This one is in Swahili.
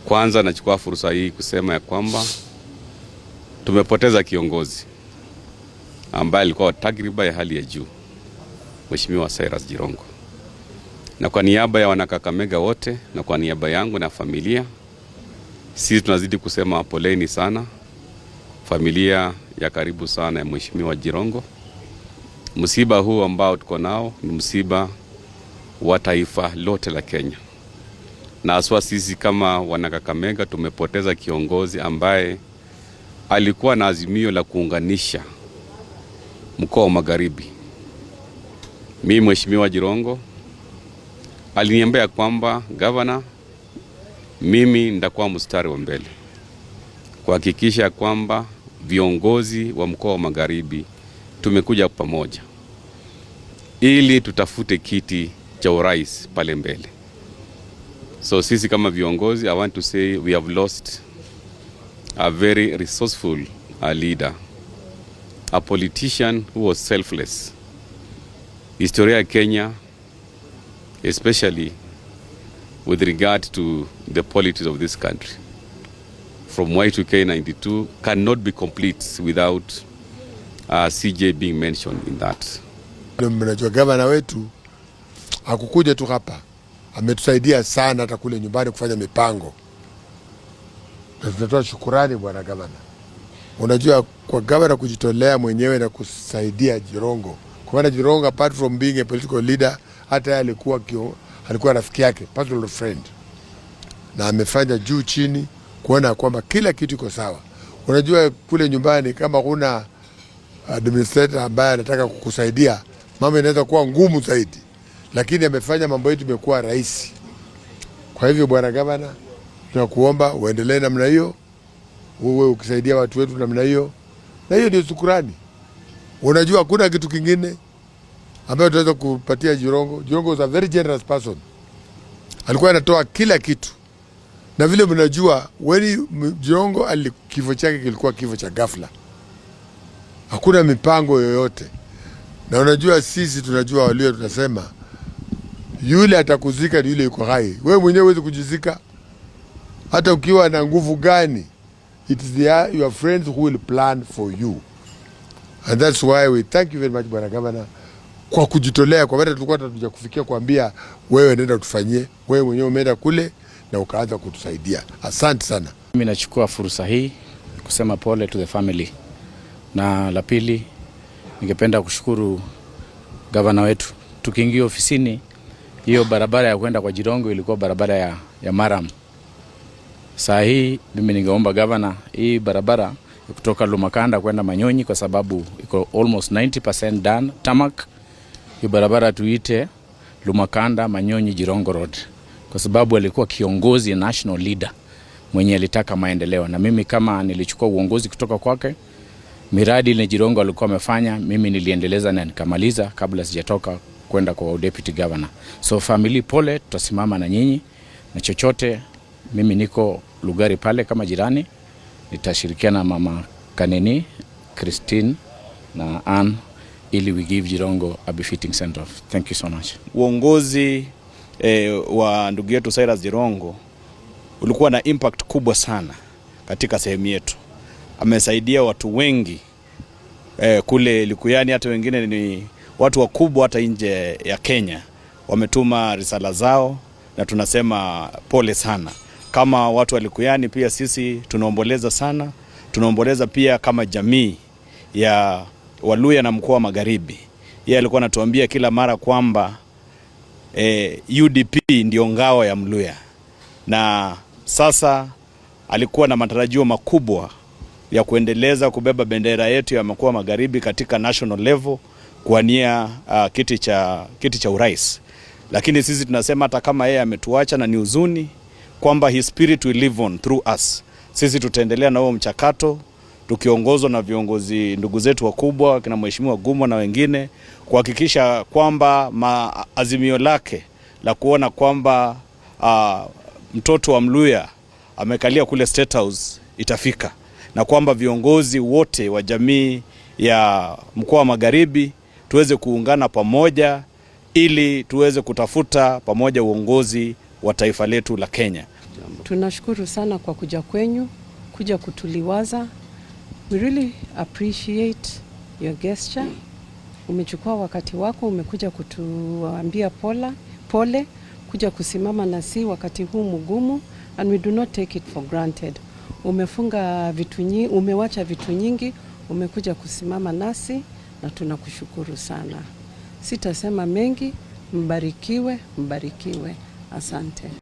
Kwanza nachukua fursa hii kusema ya kwamba tumepoteza kiongozi ambaye alikuwa tajriba ya hali ya juu, Mheshimiwa Cyrus Jirongo. Na kwa niaba ya wanakakamega wote na kwa niaba yangu na familia, sisi tunazidi kusema poleni sana familia ya karibu sana ya Mheshimiwa Jirongo. Msiba huu ambao tuko nao ni msiba wa taifa lote la Kenya. Na aswa sisi kama wanakakamega tumepoteza kiongozi ambaye alikuwa na azimio la kuunganisha mkoa wa Magharibi. Mimi Mheshimiwa Jirongo aliniambia kwamba governor, mimi nitakuwa mstari wa mbele kuhakikisha kwamba viongozi wa mkoa wa Magharibi tumekuja pamoja ili tutafute kiti cha urais pale mbele. So sisi kama viongozi, I want to say we have lost a very resourceful leader, a politician who was selfless. Historia ya Kenya, especially with regard to the politics of this country, from Y2K 92, cannot be complete without CJ being mentioned in that. Mnajua gavana wetu hakukuja tu hapa, ametusaidia sana hata kule nyumbani kufanya mipango. Na tunatoa shukrani bwana gavana. Unajua kwa gavana kujitolea mwenyewe na kusaidia Jirongo. Kwa maana Jirongo apart from being a political leader, hata alikuwa rafiki yake, personal friend. Na amefanya juu chini kuona kwamba kila kitu iko sawa. Unajua kule nyumbani kama kuna administrator ambaye anataka kukusaidia, mambo inaweza kuwa ngumu zaidi. Lakini amefanya mambo yetu imekuwa rahisi. Kwa hivyo bwana gavana, tunakuomba uendelee namna hiyo, uwe ukisaidia watu wetu namna hiyo. Na hiyo ndio shukrani. Unajua hakuna kitu kingine ambayo tunaweza kupatia Jirongo. Jirongo was a very generous person. Alikuwa anatoa kila kitu. Na vile mnajua Jirongo kifo chake kilikuwa kifo cha ghafla. Hakuna mipango yoyote. Na unajua sisi tunajua walio tunasema yule atakuzika ni yule yuko hai. Wewe mwenyewe huwezi kujizika. Hata ukiwa na nguvu gani, it is your friends who will plan for you. And that's why we thank you very much bwana governor kwa kujitolea. Kwa maana tulikuwa tunataka kufikia kuambia wewe nenda utufanyie, wewe mwenyewe umeenda kule na ukaanza kutusaidia. Asante sana. Mimi nachukua fursa hii kusema pole to the family. Na la pili, ningependa kushukuru gavana wetu. Tukiingia ofisini, hiyo barabara ya kwenda kwa Jirongo ilikuwa barabara ya Maram. Saa hii mimi ningeomba gavana hii barabara kutoka Lumakanda kwenda Manyonyi, kwa sababu iko almost 90% done tarmac. Hiyo barabara tuite Lumakanda Manyonyi Jirongo Road, kwa sababu alikuwa kiongozi national leader mwenye alitaka maendeleo. Na mimi kama nilichukua uongozi kutoka kwake, miradi ile Jirongo alikuwa amefanya mimi niliendeleza na nikamaliza kabla sijatoka kwenda kwa deputy governor. So family pole, tutasimama na nyinyi na chochote. Mimi niko Lugari pale kama jirani, nitashirikiana na mama Kaneni, Christine na Ann ili we give Jirongo a befitting send off. Thank you so much. Uongozi wa ndugu yetu Cyrus Jirongo ulikuwa na impact kubwa sana katika sehemu yetu. Amesaidia watu wengi kule Likuyani, hata wengine ni watu wakubwa hata nje ya Kenya wametuma risala zao, na tunasema pole sana. Kama watu wa Likuyani pia sisi tunaomboleza sana. Tunaomboleza pia kama jamii ya Waluya na mkoa wa Magharibi. Yeye alikuwa anatuambia kila mara kwamba UDP ndio ngao ya Mluya. Na sasa alikuwa na matarajio makubwa ya kuendeleza kubeba bendera yetu ya mkoa wa Magharibi katika national level kuania kiti cha urais. Lakini sisi tunasema hata kama yeye ametuacha na ni huzuni, kwamba his spirit will live on through us. Sisi tutaendelea na huo mchakato tukiongozwa na viongozi ndugu zetu wakubwa kina Mheshimiwa Gumo na wengine, kuhakikisha kwamba azimio lake la kuona kwamba mtoto wa Mluya amekalia kule State House itafika, na kwamba viongozi wote wa jamii ya mkoa wa Magharibi tuweze kuungana pamoja ili tuweze kutafuta pamoja uongozi wa taifa letu la Kenya. Tunashukuru sana kwa kuja kwenyu, kuja kutuliwaza. We really appreciate your gesture. Umechukua wakati wako, umekuja kutuambia pole, kuja kusimama nasi wakati huu mgumu, and we do not take it for granted. Umewacha vitu nyingi, umekuja kusimama nasi na tunakushukuru sana. Sitasema mengi, mbarikiwe. Asante.